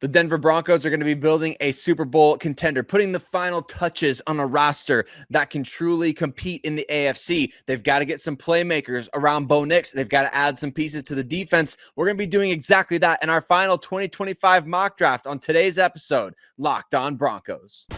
The Denver Broncos are going to be building a Super Bowl contender, putting the final touches on a roster that can truly compete in the AFC. They've got to get some playmakers around Bo Nix. They've got to add some pieces to the defense. We're going to be doing exactly that in our final 2025 mock draft on today's episode, Locked On Broncos.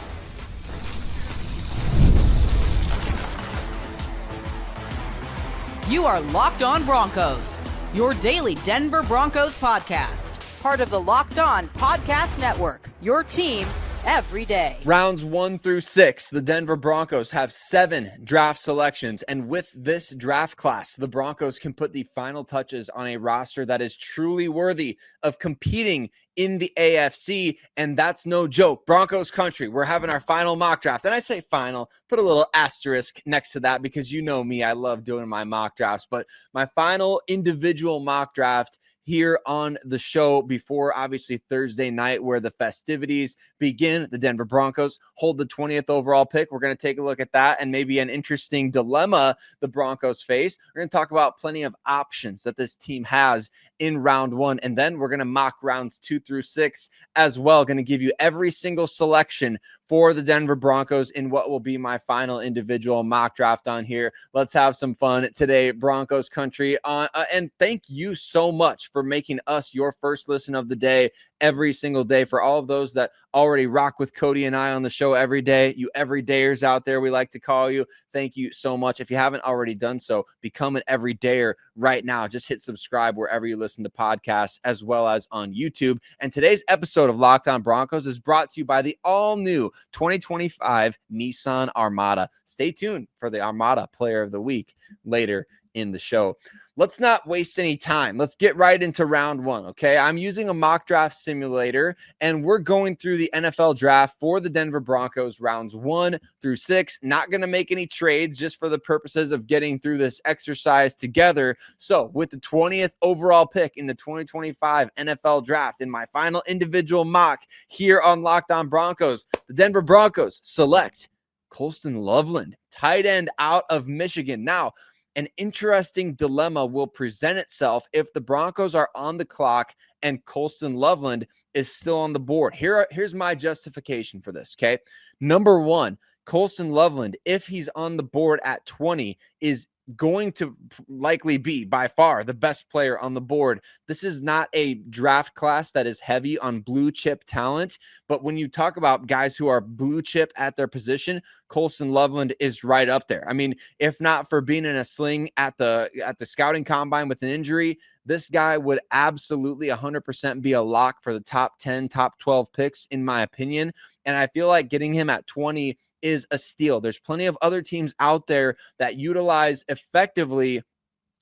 You are Locked On Broncos, your daily Denver Broncos podcast. Part of the Locked On Podcast Network, your team every day. Rounds 1 through 6, the Denver Broncos have 7 draft selections. And with this draft class, the Broncos can put the final touches on a roster that is truly worthy of competing in the AFC. And that's no joke. Broncos Country, we're having our final mock draft. And I say final, put a little asterisk next to that because you know me, I love doing my mock drafts. But my final individual mock draft here on the show before obviously Thursday night where the festivities begin. The Denver Broncos hold the 20th overall pick. We're going to take a look at that and maybe an interesting dilemma the Broncos face. We're going to talk about plenty of options that this team has in round 1. And then we're going to mock rounds 2 through 6 as well. Going to give you every single selection for the Denver Broncos in what will be my final individual mock draft on here. Let's have some fun today, Broncos Country. And thank you so much for making us your first listen of the day every single day. For all of those that already rock with Cody and I on the show every day, you everydayers out there, we like to call you. Thank you so much. If you haven't already done so, become an everydayer right now. Just hit subscribe wherever you listen to podcasts as well as on YouTube. And today's episode of Locked On Broncos is brought to you by the all-new 2025 Nissan Armada. Stay tuned for the Armada Player of the Week later in the show. Let's not waste any time. Let's get right into round 1, okay? I'm using a mock draft simulator, and we're going through the NFL draft for the Denver Broncos, rounds 1 through 6. Not going to make any trades just for the purposes of getting through this exercise together. So with the 20th overall pick in the 2025 NFL draft, in my final individual mock here on Locked On Broncos, the Denver Broncos select Colston Loveland, tight end out of Michigan. Now, an interesting dilemma will present itself if the Broncos are on the clock and Colston Loveland is still on the board. Here's my justification for this, okay? Number 1, Colston Loveland, if he's on the board at 20, is going to likely be by far the best player on the board. This is not a draft class that is heavy on blue chip talent, but when you talk about guys who are blue chip at their position, Colston Loveland is right up there. I mean, if not for being in a sling at the scouting combine with an injury, this guy would absolutely 100% be a lock for the top 10, top 12 picks in my opinion. And I feel like getting him at 20 is a steal. There's plenty of other teams out there that utilize effectively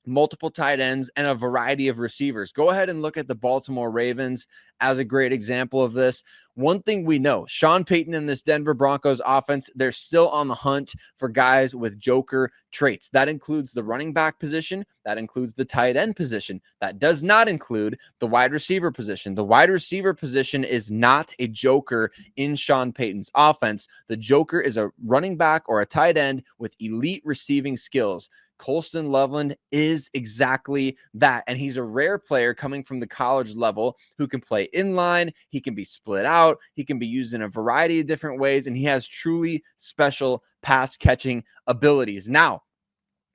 multiple tight ends and a variety of receivers. Go ahead and look at the Baltimore Ravens as a great example of this. One thing we know, Sean Payton and this Denver Broncos offense, they're still on the hunt for guys with joker traits. That includes the running back position. That includes the tight end position. That does not include the wide receiver position. The wide receiver position is not a joker in Sean Payton's offense. The joker is a running back or a tight end with elite receiving skills. Colston Loveland is exactly that. And he's a rare player coming from the college level who can play inline. He can be split out. He can be used in a variety of different ways. And he has truly special pass catching abilities. Now,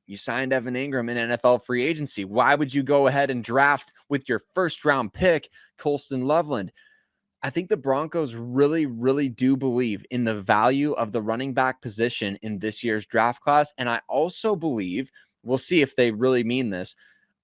you signed Evan Ingram in NFL free agency. Why would you go ahead and draft with your first round pick, Colston Loveland? I think the Broncos really, really do believe in the value of the running back position in this year's draft class. And I also believe, we'll see if they really mean this,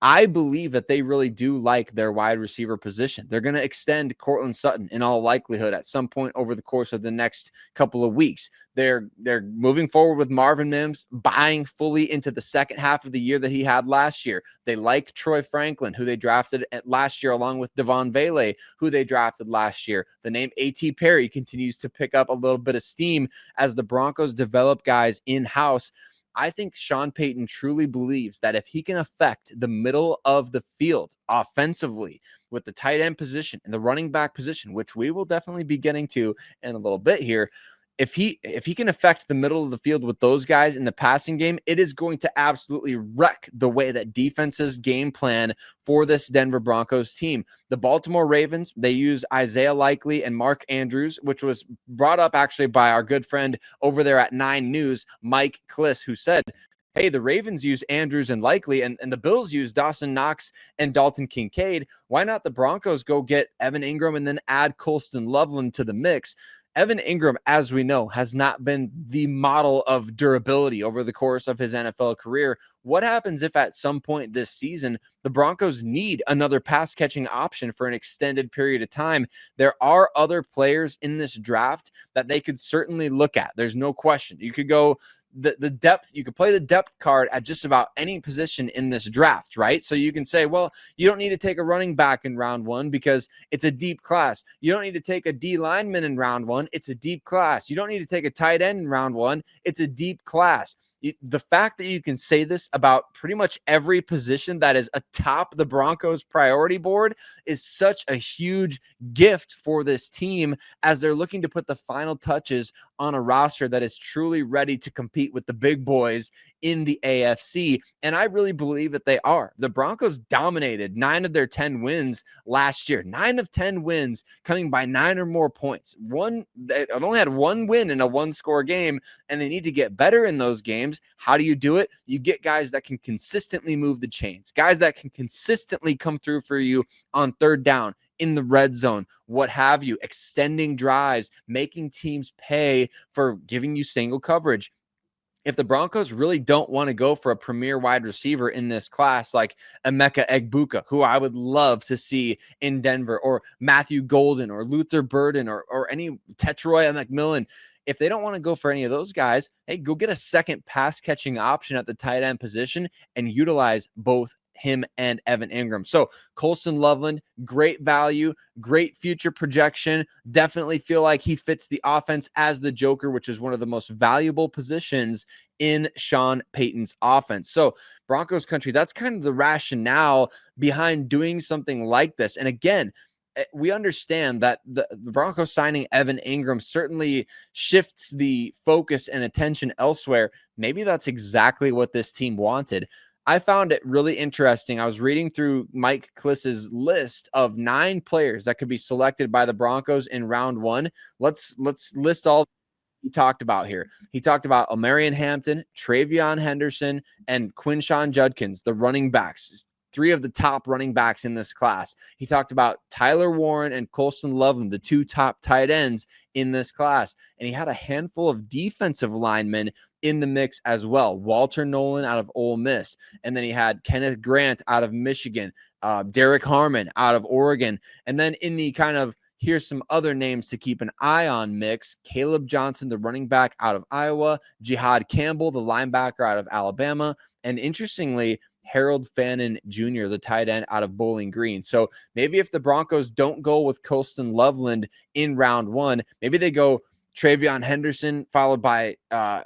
I believe that they really do like their wide receiver position. They're going to extend Courtland Sutton in all likelihood at some point over the course of the next couple of weeks. They're moving forward with Marvin Mims, buying fully into the second half of the year that he had last year. They like Troy Franklin, who they drafted last year, along with Devon Vele, who they drafted last year. The name A.T. Perry continues to pick up a little bit of steam as the Broncos develop guys in-house. I think Sean Payton truly believes that if he can affect the middle of the field offensively with the tight end position and the running back position, which we will definitely be getting to in a little bit here, if he can affect the middle of the field with those guys in the passing game, it is going to absolutely wreck the way that defenses game plan for this Denver Broncos team. The Baltimore Ravens, they use Isaiah Likely and Mark Andrews, which was brought up actually by our good friend over there at 9 News, Mike Kliss, who said, hey, the Ravens use Andrews and Likely, and the Bills use Dawson Knox and Dalton Kincaid. Why not the Broncos go get Evan Ingram and then add Colston Loveland to the mix? Evan Ingram, as we know, has not been the model of durability over the course of his NFL career. What happens if at some point this season, the Broncos need another pass catching option for an extended period of time? There are other players in this draft that they could certainly look at. There's no question. You could go the depth, you could play the depth card at just about any position in this draft, right? So you can say, well, you don't need to take a running back in round 1 because it's a deep class. You don't need to take a D lineman in round 1. It's a deep class. You don't need to take a tight end in round 1. It's a deep class. The fact that you can say this about pretty much every position that is atop the Broncos priority board is such a huge gift for this team as they're looking to put the final touches on a roster that is truly ready to compete with the big boys in the AFC. And I really believe that they are. The Broncos dominated 9 of their 10 wins last year. 9 of 10 wins coming by 9 or more points. They only had 1 win in a 1-score game, and they need to get better in those games. How do you do it? You get guys that can consistently move the chains, guys that can consistently come through for you on 3rd down, in the red zone, what have you, extending drives, making teams pay for giving you single coverage. If the Broncos really don't want to go for a premier wide receiver in this class, like Emeka Egbuka, who I would love to see in Denver, or Matthew Golden, or Luther Burden, or any Tetroy McMillan, if they don't want to go for any of those guys, hey, go get a second pass catching option at the tight end position and utilize both him and Evan Ingram. So Colston Loveland, great value, great future projection. Definitely feel like he fits the offense as the Joker, which is one of the most valuable positions in Sean Payton's offense. So Broncos country, that's kind of the rationale behind doing something like this. And again, we understand that the Broncos signing Evan Ingram certainly shifts the focus and attention elsewhere. Maybe that's exactly what this team wanted. I found it really interesting. I was reading through Mike Kliss's list of 9 players that could be selected by the Broncos in round 1. Let's list all he talked about here. He talked about Omarion Hampton, Travion Henderson, and Quinshon Judkins, the running backs. 3 of the top running backs in this class. He talked about Tyler Warren and Colston Loveland, the 2 top tight ends in this class. And he had a handful of defensive linemen in the mix as well. Walter Nolan out of Ole Miss. And then he had Kenneth Grant out of Michigan, Derek Harmon out of Oregon. And then in the kind of, here's some other names to keep an eye on mix: Kaleb Johnson, the running back out of Iowa, Jihad Campbell, the linebacker out of Alabama, and interestingly, Harold Fannin Jr., the tight end out of Bowling Green. So maybe if the Broncos don't go with Colston Loveland in round 1, maybe they go Travion Henderson followed by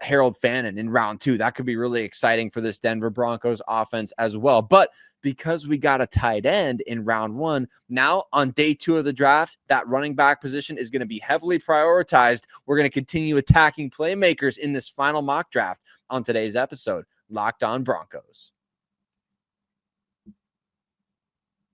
Harold Fannin in round 2. That could be really exciting for this Denver Broncos offense as well. But because we got a tight end in round 1, now on day 2 of the draft, that running back position is going to be heavily prioritized. We're going to continue attacking playmakers in this final mock draft on today's episode, Locked On Broncos.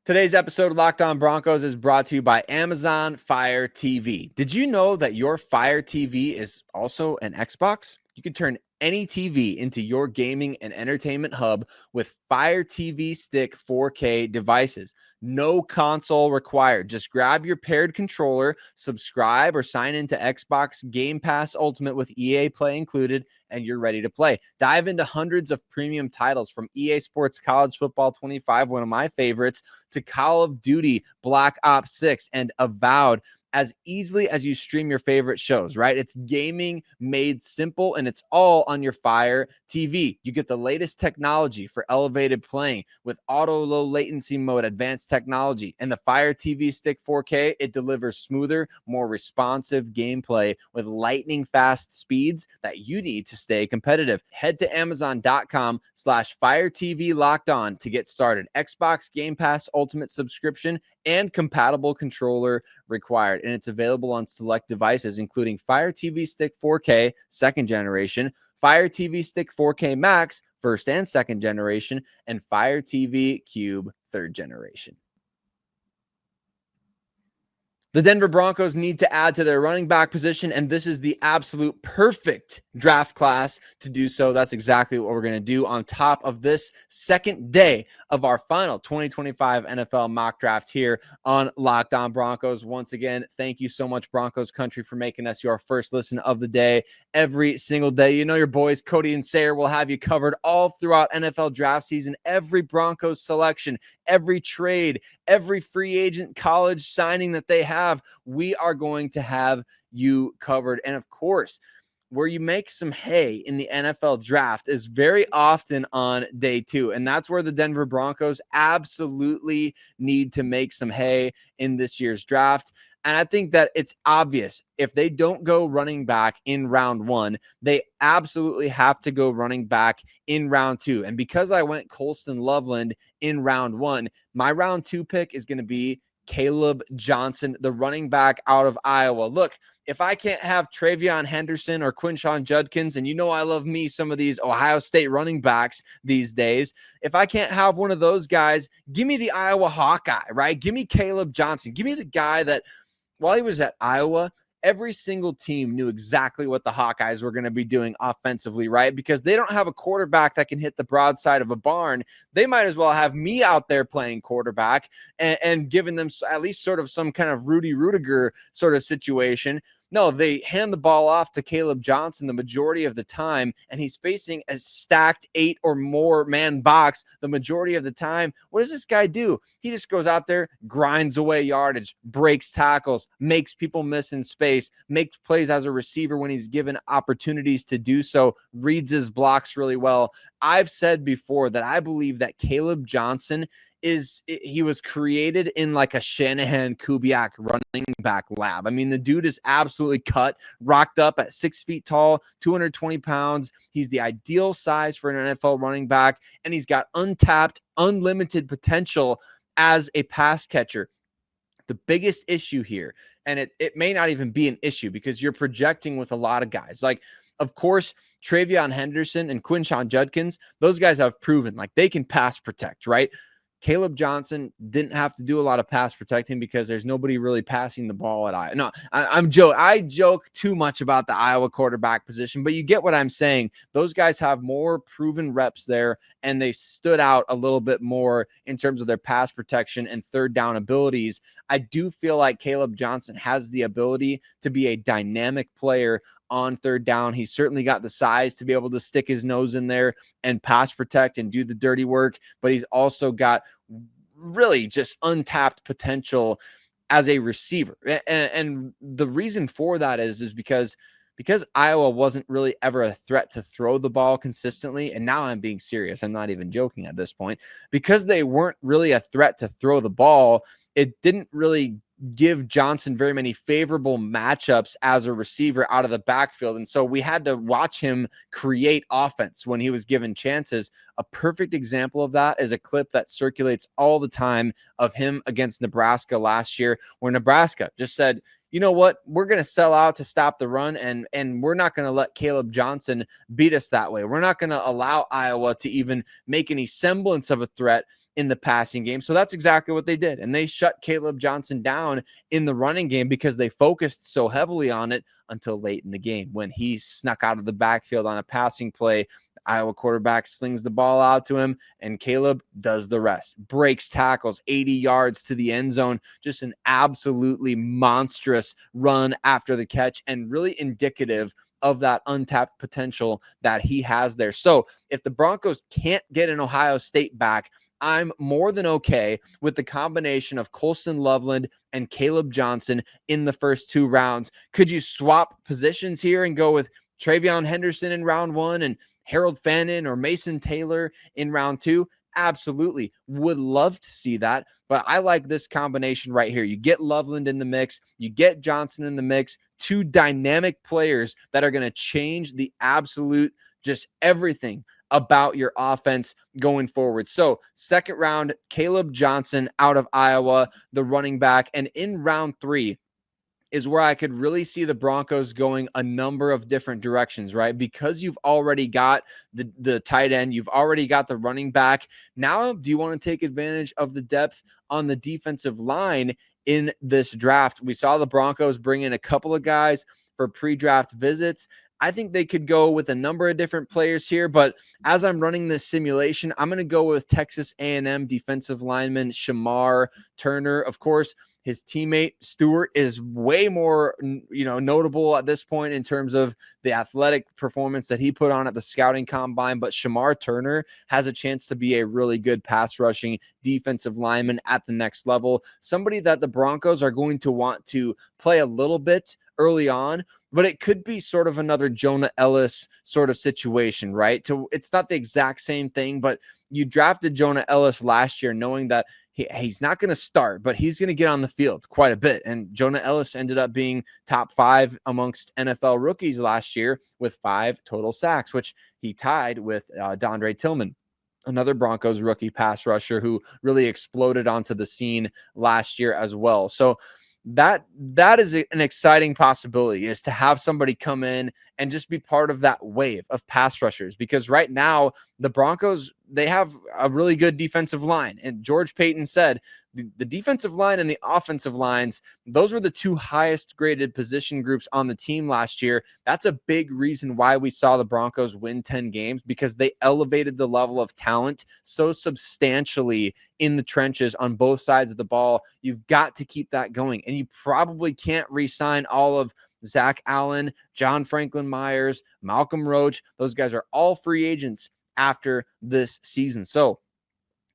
Today's episode of Locked On Broncos is brought to you by Amazon Fire TV. Did you know that your Fire TV is also an Xbox? You can turn any TV into your gaming and entertainment hub with Fire TV Stick 4K devices. No console required. Just grab your paired controller, subscribe or sign into Xbox Game Pass Ultimate with EA Play included, and you're ready to play. Dive into hundreds of premium titles from EA Sports College Football 25, one of my favorites, to Call of Duty, Black Ops 6, and Avowed, as easily as you stream your favorite shows, right? It's gaming made simple, and it's all on your Fire TV. You get the latest technology for elevated playing with auto low latency mode, advanced technology, and the Fire TV Stick 4K. It delivers smoother, more responsive gameplay with lightning fast speeds that you need to stay competitive. Head to Amazon.com/Fire TV Locked On to get started. Xbox Game Pass Ultimate subscription and compatible controller required, and it's available on select devices, including Fire TV Stick 4K, second generation, Fire TV Stick 4K Max, first and second generation, and Fire TV Cube, third generation. The Denver Broncos need to add to their running back position, and this is the absolute perfect draft class to do so. That's exactly what we're going to do on top of this second day of our final 2025 NFL mock draft here on Locked On Broncos. Once again, thank you so much, Broncos Country, for making us your first listen of the day every single day. You know your boys, Cody and Sayre, will have you covered all throughout NFL draft season, every Broncos selection, every trade, every free agent college signing that they have. We are going to have you covered. And of course, where you make some hay in the NFL draft is very often on day 2. And that's where the Denver Broncos absolutely need to make some hay in this year's draft. And I think that it's obvious if they don't go running back in round 1, they absolutely have to go running back in round 2. And because I went Colston Loveland in round 1, my round 2 pick is going to be Kaleb Johnson, the running back out of Iowa. Look, if I can't have Travion Henderson or Quinshon Judkins, and you know I love me some of these Ohio State running backs these days, if I can't have one of those guys, give me the Iowa Hawkeye, right? Give me Kaleb Johnson. Give me the guy that while he was at Iowa, every single team knew exactly what the Hawkeyes were going to be doing offensively, right? Because they don't have a quarterback that can hit the broadside of a barn. They might as well have me out there playing quarterback and giving them at least sort of some kind of Rudy Rudiger sort of situation. No, they hand the ball off to Kaleb Johnson the majority of the time, and he's facing a stacked 8 or more man box the majority of the time. What does this guy do? He just goes out there, grinds away yardage, breaks tackles, makes people miss in space, makes plays as a receiver when he's given opportunities to do so, reads his blocks really well. I've said before that I believe that Kaleb Johnson he was created in like a Shanahan Kubiak running back lab. I mean, the dude is absolutely cut, rocked up at 6 feet tall, 220 pounds. He's the ideal size for an NFL running back, and he's got untapped, unlimited potential as a pass catcher. The biggest issue here, and it may not even be an issue because you're projecting with a lot of guys. Like, of course, Travion Henderson and Quinshon Judkins, those guys have proven like they can pass protect, right? Kaleb Johnson didn't have to do a lot of pass protecting because there's nobody really passing the ball at Iowa. No, I'm joking. I joke too much about the Iowa quarterback position, but you get what I'm saying. Those guys have more proven reps there, and they stood out a little bit more in terms of their pass protection and third down abilities. I do feel like Kaleb Johnson has the ability to be a dynamic player on third down. He's certainly got the size to be able to stick his nose in there and pass protect and do the dirty work, but he's also got really just untapped potential as a receiver. And the reason for that is because Iowa wasn't really ever a threat to throw the ball consistently. And now I'm being serious. I'm not even joking at this point. Because they weren't really a threat to throw the ball, it didn't really give Johnson very many favorable matchups as a receiver out of the backfield. And so we had to watch him create offense when he was given chances. A perfect example of that is a clip that circulates all the time of him against Nebraska last year, where Nebraska just said, you know what, we're going to sell out to stop the run, and we're not going to let Kaleb Johnson beat us that way. We're not going to allow Iowa to even make any semblance of a threat in the passing game. So that's exactly what they did. And they shut Kaleb Johnson down in the running game because they focused so heavily on it until late in the game when he snuck out of the backfield on a passing play. Iowa quarterback slings the ball out to him, and Kaleb does the rest. Breaks tackles 80 yards to the end zone. Just an absolutely monstrous run after the catch, and really indicative of that untapped potential that he has there. So if the Broncos can't get an Ohio State back, I'm more than okay with the combination of Colston Loveland and Kaleb Johnson in the first 2 rounds. Could you swap positions here and go with Travion Henderson in round 1 and Harold Fannin or Mason Taylor in round 2? Absolutely. Would love to see that. But I like this combination right here. You get Loveland in the mix. You get Johnson in the mix. 2 dynamic players that are going to change the absolute just everything about your offense going forward. So second round, Kaleb Johnson out of Iowa, the running back. And in round 3 is where I could really see the Broncos going a number of different directions, right? Because you've already got the tight end, you've already got the running back. Now, do you want to take advantage of the depth on the defensive line in this draft? We saw the Broncos bring in a couple of guys for pre-draft visits. I think they could go with a number of different players here, but as I'm running this simulation, I'm going to go with Texas A&M defensive lineman Shamar Turner. Of course, his teammate Stewart is way more, notable at this point in terms of the athletic performance that he put on at the scouting combine. But Shamar Turner has a chance to be a really good pass rushing defensive lineman at the next level. Somebody that the Broncos are going to want to play a little bit early on, but it could be sort of another Jonah Ellis sort of situation, right? It's not the exact same thing, but you drafted Jonah Ellis last year knowing that he's not going to start, but he's going to get on the field quite a bit. And Jonah Ellis ended up being top 5 amongst NFL rookies last year with 5 total sacks, which he tied with Dondre Tillman, another Broncos rookie pass rusher who really exploded onto the scene last year as well. So that is an exciting possibility, is to have somebody come in and just be part of that wave of pass rushers, because right now the Broncos, they have a really good defensive line. And George Payton said the defensive line and the offensive lines, those were the 2 highest graded position groups on the team last year. That's a big reason why we saw the Broncos win 10 games, because they elevated the level of talent so substantially in the trenches on both sides of the ball. You've got to keep that going. And you probably can't re-sign all of Zach Allen, John Franklin Myers, Malcolm Roach. Those guys are all free agents after this season. So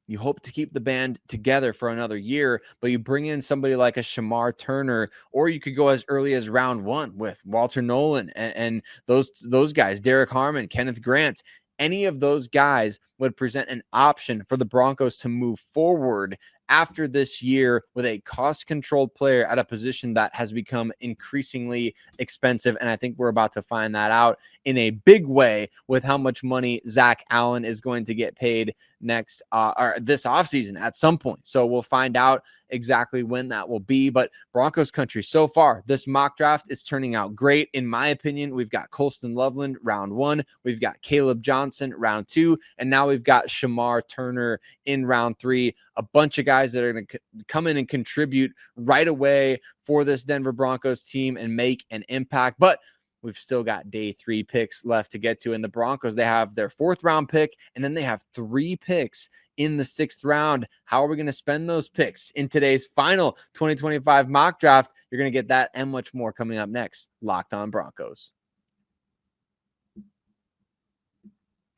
you hope to keep the band together for another year, but you bring in somebody like a Shamar Turner, or you could go as early as round 1 with Walter Nolan and those guys, Derek Harmon, Kenneth Grant. Any of those guys would present an option for the Broncos to move forward after this year with a cost-controlled player at a position that has become increasingly expensive. And I think we're about to find that out in a big way with how much money Zach Allen is going to get paid next or this offseason at some point. So we'll find out exactly when that will be. But Broncos country, so far, this mock draft is turning out great. In my opinion, we've got Colston Loveland round 1. We've got Kaleb Johnson round 2. And now we've got Shamar Turner in round 3. A bunch of guys that are going to come in and contribute right away for this Denver Broncos team and make an impact. But we've still got day 3 picks left to get to. And the Broncos, they have their 4th round pick, and then they have 3 picks in the 6th round. How are we going to spend those picks in today's final 2025 mock draft? You're going to get that and much more coming up next. Locked On Broncos.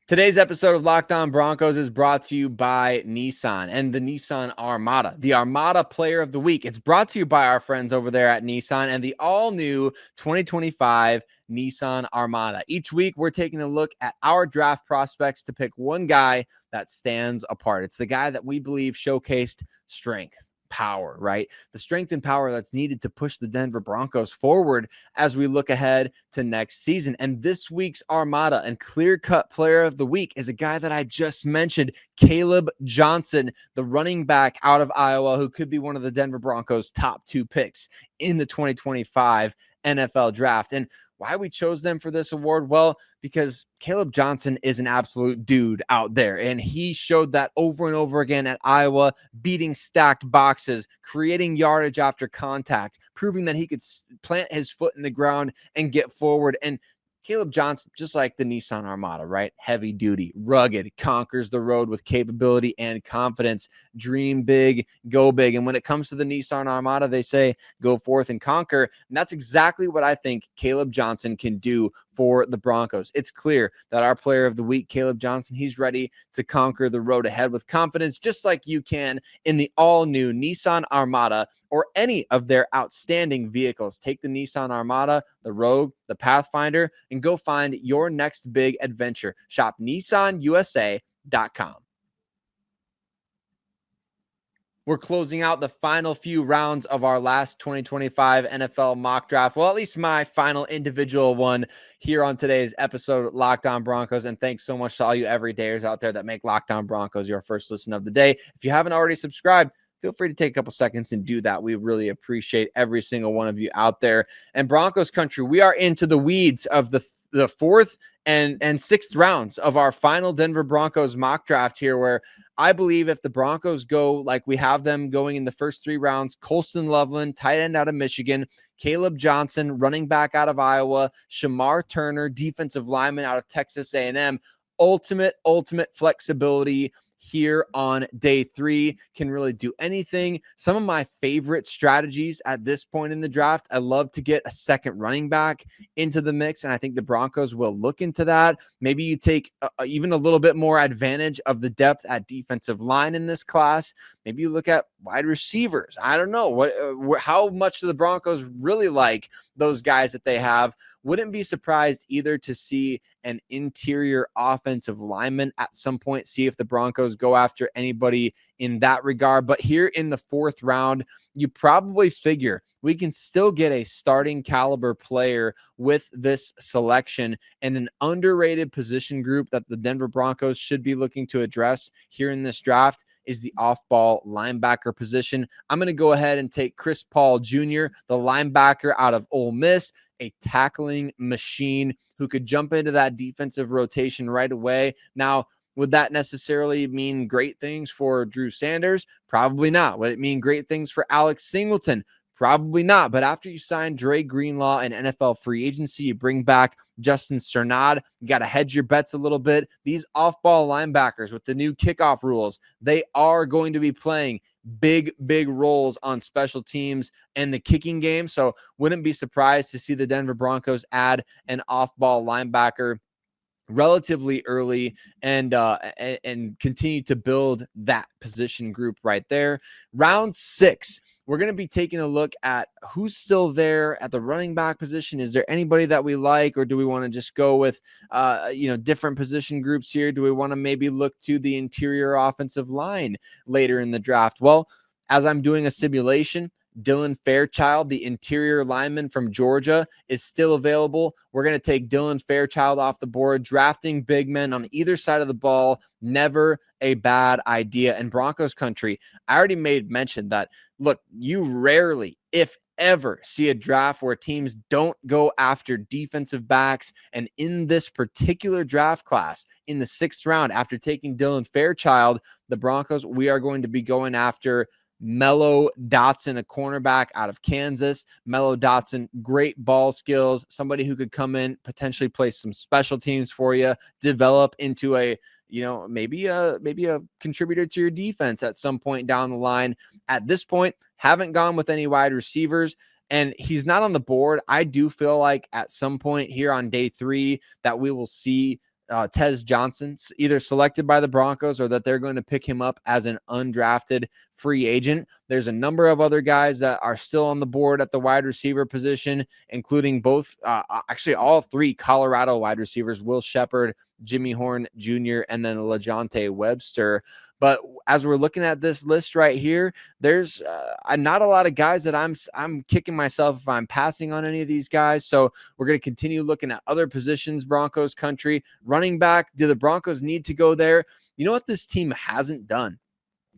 Today's episode of Locked On Broncos is brought to you by Nissan and the Nissan Armada, the Armada Player of the Week. It's brought to you by our friends over there at Nissan and the all-new 2025 Nissan Armada. Each week, we're taking a look at our draft prospects to pick one guy that stands apart. It's the guy that we believe showcased strength, power, right? The strength and power that's needed to push the Denver Broncos forward as we look ahead to next season. And this week's Armada and clear-cut player of the week is a guy that I just mentioned, Kaleb Johnson, the running back out of Iowa, who could be one of the Denver Broncos' top 2 picks in the 2025 NFL draft. And why we chose them for this award? Well, because Kaleb Johnson is an absolute dude out there, and he showed that over and over again at Iowa, beating stacked boxes, creating yardage after contact, proving that he could plant his foot in the ground and get forward. And Kaleb Johnson, just like the Nissan Armada, right? Heavy duty, rugged, conquers the road with capability and confidence. Dream big, go big. And when it comes to the Nissan Armada, they say go forth and conquer. And that's exactly what I think Kaleb Johnson can do for the Broncos. It's clear that our player of the week, Kaleb Johnson, he's ready to conquer the road ahead with confidence, just like you can in the all-new Nissan Armada or any of their outstanding vehicles. Take the Nissan Armada, the Rogue, the Pathfinder, and go find your next big adventure. Shop NissanUSA.com. We're closing out the final few rounds of our last 2025 NFL mock draft. Well, at least my final individual one here on today's episode of Locked On Broncos. And thanks so much to all you everydayers out there that make Locked On Broncos your first listen of the day. If you haven't already subscribed, feel free to take a couple seconds and do that. We really appreciate every single one of you out there. And Broncos Country, we are into the weeds of the fourth and sixth rounds of our final Denver Broncos mock draft here, where I believe if the Broncos go like we have them going in the first three rounds, Colston Loveland, tight end out of Michigan, Kaleb Johnson, running back out of Iowa, Shamar Turner, defensive lineman out of Texas A&M, ultimate flexibility here on day three, can really do anything. Some of my favorite strategies at this point in the draft, I love to get a second running back into the mix, and I think the Broncos will look into that. Maybe you take even a little bit more advantage of the depth at defensive line in this class. Maybe you look at wide receivers. I don't know how much do the Broncos really like those guys that they have. Wouldn't be surprised either to see an interior offensive lineman at some point, see if the Broncos go after anybody in that regard. But here in the fourth round, you probably figure we can still get a starting caliber player with this selection, and an underrated position group that the Denver Broncos should be looking to address here in this draft is the off-ball linebacker position. I'm going to go ahead and take Chris Paul Jr., the linebacker out of Ole Miss, a tackling machine who could jump into that defensive rotation right away. Now, would that necessarily mean great things for Drew Sanders? Probably not. Would it mean great things for Alex Singleton? Probably not. But after you sign Dre Greenlaw in NFL free agency, you bring back Justin Cernad, you got to hedge your bets a little bit. These off-ball linebackers with the new kickoff rules, they are going to be playing big roles on special teams and the kicking game. So wouldn't be surprised to see the Denver Broncos add an off-ball linebacker relatively early and continue to build that position group right there. Round 6, we're going to be taking a look at who's still there at the running back position. Is there anybody that we like, or do we want to just go with different position groups here? Do we want to maybe look to the interior offensive line later in the draft? Well, as I'm doing a simulation, Dylan Fairchild, the interior lineman from Georgia, is still available. We're going to take Dylan Fairchild off the board. Drafting big men on either side of the ball, never a bad idea. And Broncos Country, I already made mention that, look, you rarely, if ever, see a draft where teams don't go after defensive backs. And in this particular draft class, in the 6th round, after taking Dylan Fairchild, the Broncos, we are going to be going after Mello Dotson, a cornerback out of Kansas. Mello Dotson, great ball skills, somebody who could come in, potentially play some special teams for you, develop into a, maybe a contributor to your defense at some point down the line. At this point, haven't gone with any wide receivers, and he's not on the board. I do feel like at some point here on day 3 that we will see Tez Johnson either selected by the Broncos or that they're going to pick him up as an undrafted free agent. There's a number of other guys that are still on the board at the wide receiver position, including both, actually all 3 Colorado wide receivers, Will Shepard, Jimmy Horn Jr., and then LaJohntay Webster. But as we're looking at this list right here, there's not a lot of guys that I'm kicking myself if I'm passing on any of these guys. So we're going to continue looking at other positions, Broncos Country. Running back, do the Broncos need to go there? You know what this team hasn't done?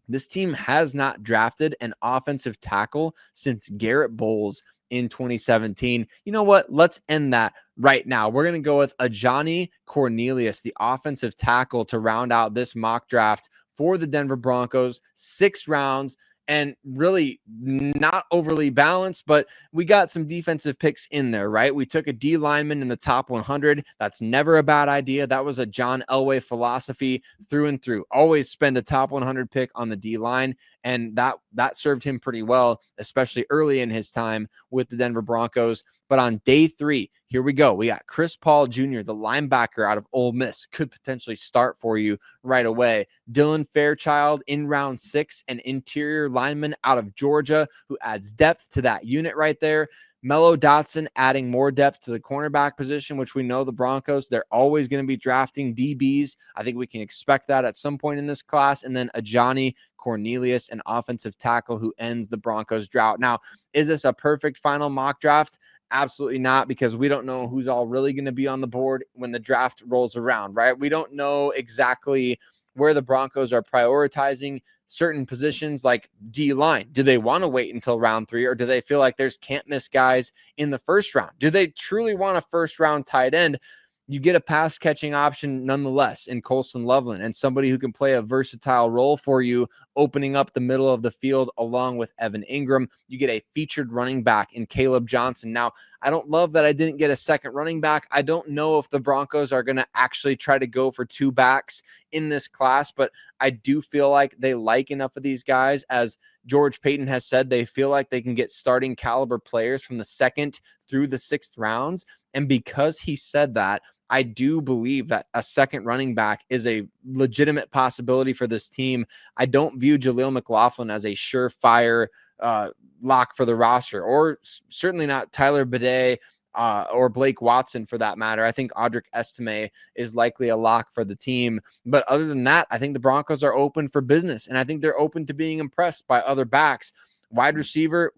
This team has not drafted an offensive tackle since Garrett Bowles in 2017. You know what? Let's end that right now. We're going to go with Ajani Cornelius, the offensive tackle, to round out this mock draft for the Denver Broncos. 6 rounds, and really not overly balanced, but we got some defensive picks in there, right? We took a D lineman in the top 100. That's never a bad idea. That was a John Elway philosophy through and through. Always spend a top 100 pick on the D line, and that served him pretty well, especially early in his time with the Denver Broncos. But on day 3, here we go. We got Chris Paul Jr., the linebacker out of Ole Miss, could potentially start for you right away. Dylan Fairchild in round 6, an interior lineman out of Georgia who adds depth to that unit right there. Mello Dotson adding more depth to the cornerback position, which we know the Broncos, they're always going to be drafting DBs. I think we can expect that at some point in this class. And then Ajani Cornelius, an offensive tackle who ends the Broncos drought. Now, is this a perfect final mock draft? Absolutely not, because we don't know who's all really going to be on the board when the draft rolls around, right? We don't know exactly where the Broncos are prioritizing certain positions like D-line. Do they want to wait until round 3, or do they feel like there's can't miss guys in the first round? Do they truly want a first round tight end? You get a pass catching option nonetheless in Colston Loveland, and somebody who can play a versatile role for you, opening up the middle of the field along with Evan Ingram. You get a featured running back in Kaleb Johnson. Now, I don't love that I didn't get a second running back. I don't know if the Broncos are going to actually try to go for 2 backs in this class, but I do feel like they like enough of these guys. As George Payton has said, they feel like they can get starting caliber players from the 2nd through the 6th rounds. And because he said that, I do believe that a second running back is a legitimate possibility for this team. I don't view Jaleel McLaughlin as a surefire lock for the roster, or certainly not Tyler Bidet or Blake Watson for that matter. I think Audric Estime is likely a lock for the team. But other than that, I think the Broncos are open for business, and I think they're open to being impressed by other backs. Wide receiver,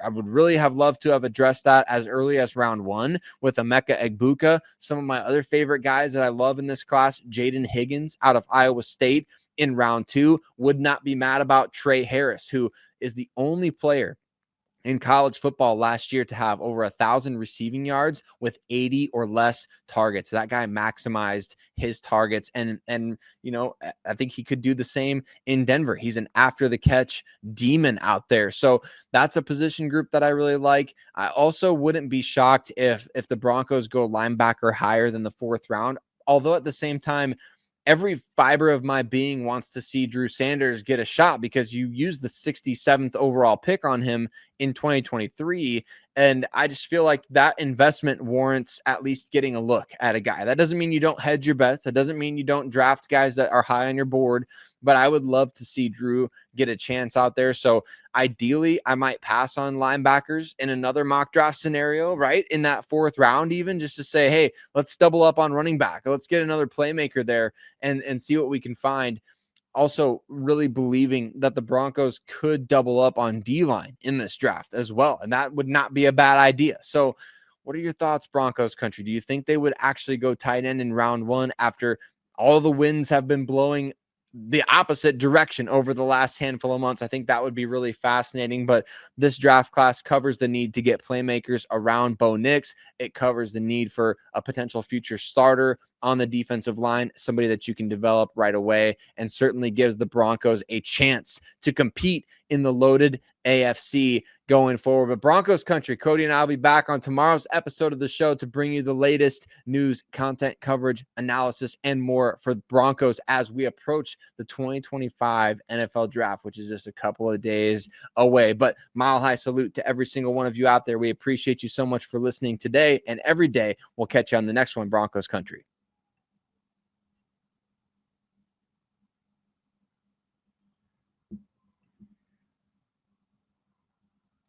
I would really have loved to have addressed that as early as round 1 with Emeka Egbuka. Some of my other favorite guys that I love in this class, Jaden Higgins out of Iowa State in round 2. Would not be mad about Trey Harris, who is the only player in college football last year to have over 1,000 receiving yards with 80 or less targets. That guy maximized his targets. And you know, I think he could do the same in Denver. He's an after the catch demon out there. So that's a position group that I really like. I also wouldn't be shocked if the Broncos go linebacker higher than the 4th round. Although at the same time, every fiber of my being wants to see Drew Sanders get a shot, because you used the 67th overall pick on him in 2023. And I just feel like that investment warrants at least getting a look at a guy. That doesn't mean you don't hedge your bets. That doesn't mean you don't draft guys that are high on your board, but I would love to see Drew get a chance out there. So ideally, I might pass on linebackers in another mock draft scenario, right? In that 4th round, even just to say, hey, let's double up on running back. Let's get another playmaker there and see what we can find. Also really believing that the Broncos could double up on D-line in this draft as well. And that would not be a bad idea. So what are your thoughts, Broncos country? Do you think they would actually go tight end in round 1 after all the winds have been blowing the opposite direction over the last handful of months? I think that would be really fascinating. But this draft class covers the need to get playmakers around Bo Nix. It covers the need for a potential future starter on the defensive line, somebody that you can develop right away, and certainly gives the Broncos a chance to compete in the loaded AFC going forward. But Broncos country, Cody and I will be back on tomorrow's episode of the show to bring you the latest news, content, coverage, analysis, and more for Broncos as we approach the 2025 NFL draft, which is just a couple of days away. But mile high salute to every single one of you out there. We appreciate you so much for listening today and every day. We'll catch you on the next one, Broncos country.